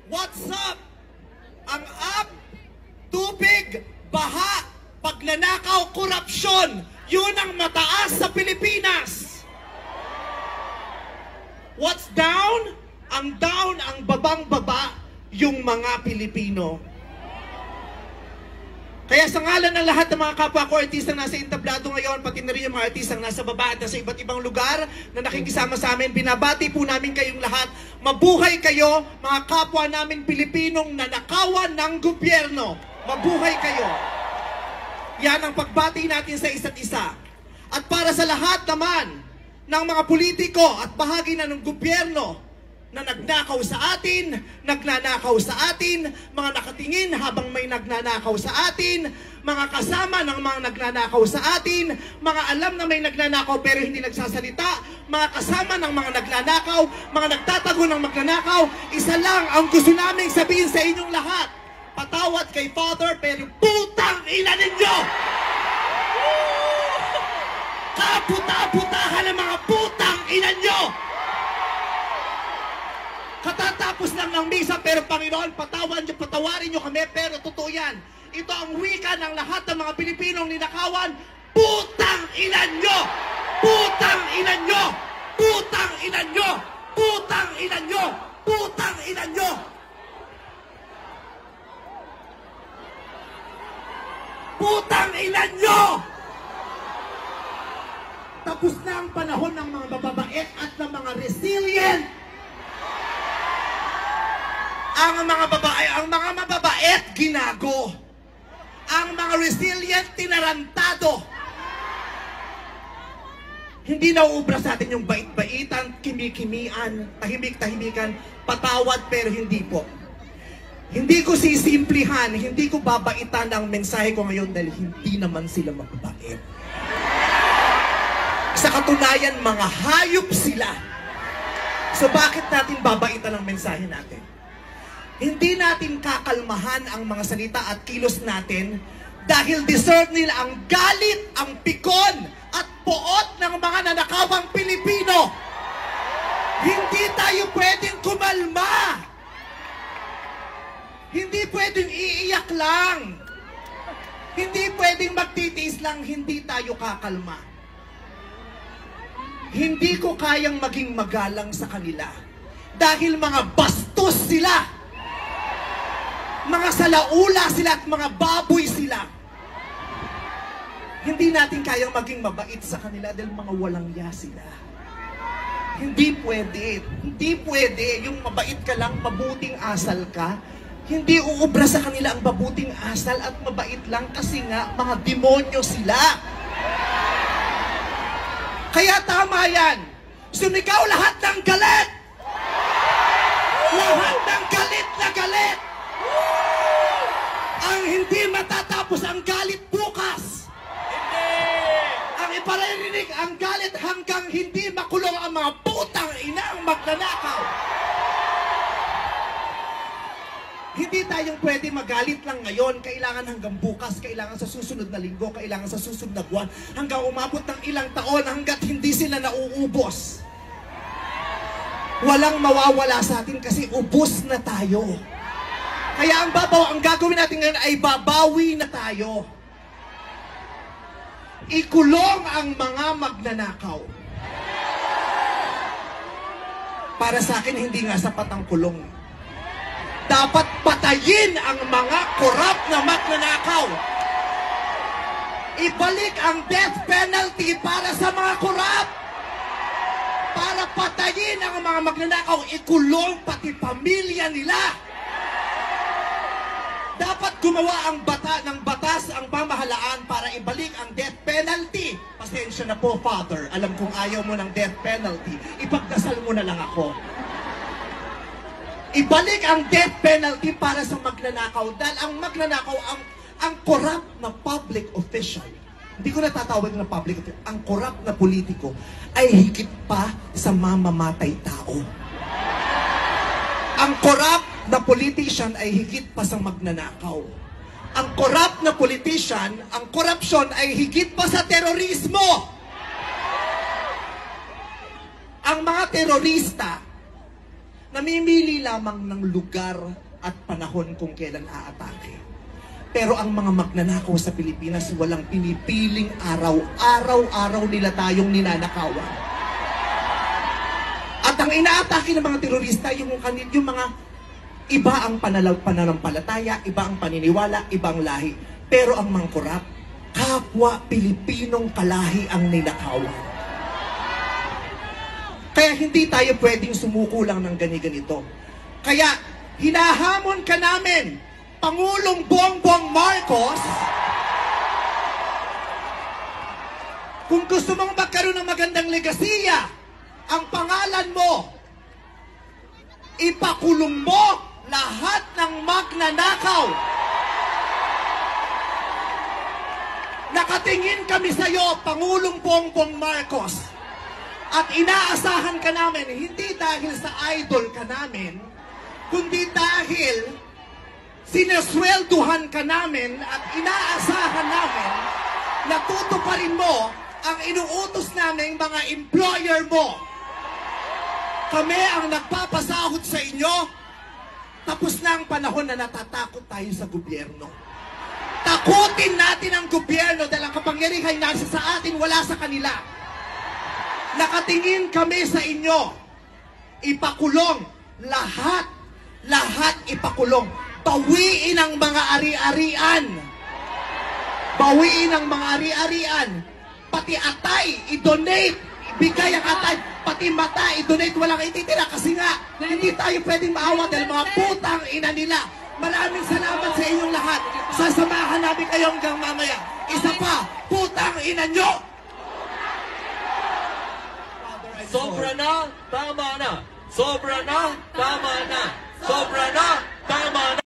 What's up? Ang up, tubig, baha, pagnanakaw, korupsyon, yun ang mataas sa Pilipinas. What's down? Ang down, ang babang-baba, yung mga Pilipino. Kaya sa ngalan ng lahat ng mga kapwa ko artistang nasa entablado ngayon, pati na rin yung mga artistang nasa baba at nasa iba't ibang lugar na nakikisama sa amin, binabati po namin kayong lahat. Mabuhay kayo, mga kapwa namin Pilipinong nanakawan ng gobyerno. Mabuhay kayo. Yan ang pagbati natin sa isa't isa. At para sa lahat naman ng mga politiko at bahagi na ng gobyerno na nagnakaw sa atin, nagnanakaw sa atin, mga nakatingin habang may nagnanakaw sa atin, mga kasama ng mga nagnanakaw sa atin, mga alam na may nagnanakaw pero hindi nagsasalita, mga kasama ng mga nagnanakaw, mga nagtatago ng magnanakaw, isa lang ang gusto naming sabihin sa inyong lahat. Patawad kay Father pero putang ina ninyo! Kaputa-putahan ng mga putang ina nyo! Katatapos lang ng misa, pero Panginoon, patawarin nyo kami, pero totoo yan. Ito ang wika ng lahat ng mga Pilipinong ninakawan, putang ina nyo! Putang ina nyo! Putang ina nyo! Putang ina nyo! Putang ina nyo! Putang ina nyo! Tapos na ang panahon ng mga mababait at ng mga resilient. Ang mga mababait, ginago. Ang mga resilient, tinarantado. Hindi nauubra sa atin yung bait-baitan, kimi-kimian, tahimik-tahimikan, patawad pero hindi po. Hindi ko sisimplihan, hindi ko babaitan ang mensahe ko ngayon dahil hindi naman sila mababait. Sa katunayan, mga hayop sila. So bakit natin babaitan ang mensahe natin? Hindi natin kakalmahan ang mga salita at kilos natin dahil deserve nila ang galit, ang pikon at poot ng mga nanakawang Pilipino. Hindi tayo pwedeng kumalma. Hindi pwedeng iiyak lang. Hindi pwedeng magtitiis lang, hindi tayo kakalma. Hindi ko kayang maging magalang sa kanila dahil mga bastos sila. Mga salaula sila at mga baboy sila. Hindi natin kayang maging mabait sa kanila dahil mga walang ya sila. Hindi pwede. Hindi pwede. Yung mabait ka lang, mabuting asal ka. Hindi uubra sa kanila ang mabuting asal at mabait lang kasi nga mga demonyo sila. Kaya tama yan. Sumigaw lahat ng galit. Lahat ng galit na galit. Ang hindi matatapos ang galit bukas. Ang iparirinig ang galit hanggang hindi makulong ang mga putang inang magnanakaw. Hindi tayong pwede magalit lang ngayon. Kailangan hanggang bukas, kailangan sa susunod na linggo, kailangan sa susunod na buwan, hanggang umabot ng ilang taon hanggat hindi sila nauubos. Walang mawawala sa atin kasi ubos na tayo. Kaya ang gagawin natin ngayon ay babawi na tayo. Ikulong ang mga magnanakaw. Para sa akin, hindi nga sapat ang kulong. Dapat patayin ang mga korap na magnanakaw. Ibalik ang death penalty para sa mga korap. Para patayin ang mga magnanakaw, ikulong pati pamilya nila. Dapat gumawa ng batas ang pamahalaan para ibalik ang death penalty. Pasensya na po, Father. Alam kong ayaw mo ng death penalty. Ipagdasal mo na lang ako. Ibalik ang death penalty para sa magnanakaw. Dahil ang magnanakaw, ang corrupt na public official, hindi ko natatawag na public official, ang corrupt na politiko ay higit pa sa mamamatay tao. Ang corrupt na politician ay higit pa sa magnanakaw. Ang corrupt na politician, ang korupsyon ay higit pa sa terorismo. Ang mga terorista, namimili lamang ng lugar at panahon kung kailan aatake. Pero ang mga magnanakaw sa Pilipinas, walang pinipiling araw. Araw-araw nila tayong ninanakawan. At ang inaatake ng mga terorista, yung mga iba ang pananampalataya, iba ang paniniwala, ibang lahi. Pero ang mga korap, kapwa Pilipinong kalahi ang ninakawan. Kaya hindi tayo pwedeng sumuko lang ng ganito. Kaya hinahamon ka namin, Pangulong Bongbong Marcos, kung gusto mong magkaroon ng magandang legasiya, ang pangalan mo, ipakulong mo lahat ng magnanakaw. Nakatingin kami sa iyo, Pangulong Bongbong Marcos, at inaasahan ka namin, hindi dahil sa idol ka namin, kundi dahil sineswelduhan ka namin at inaasahan namin na tutuparin mo ang inuutos naming mga employer mo. Kami ang nagpapasahod sa inyo. Tapos na ang panahon na natatakot tayo sa gobyerno. Takutin natin ang gobyerno dahil ang kapangyarihan nasa sa atin, wala sa kanila. Nakatingin kami sa inyo. Ipakulong lahat ipakulong. Bawiin ang mga ari-arian. Bawiin ang mga ari-arian. Pati atay, i-donate. Ibigay ang atay. Pati mata, i-donate. Walang ititira kasi nga, hindi tayo pwedeng maawa dahil mga putang ina nila. Maraming salamat sa inyong lahat. Sasamahan namin kayo hanggang mamaya. Isa pa, putang ina nyo! Sobra na, tama na. Sobra na, tama na.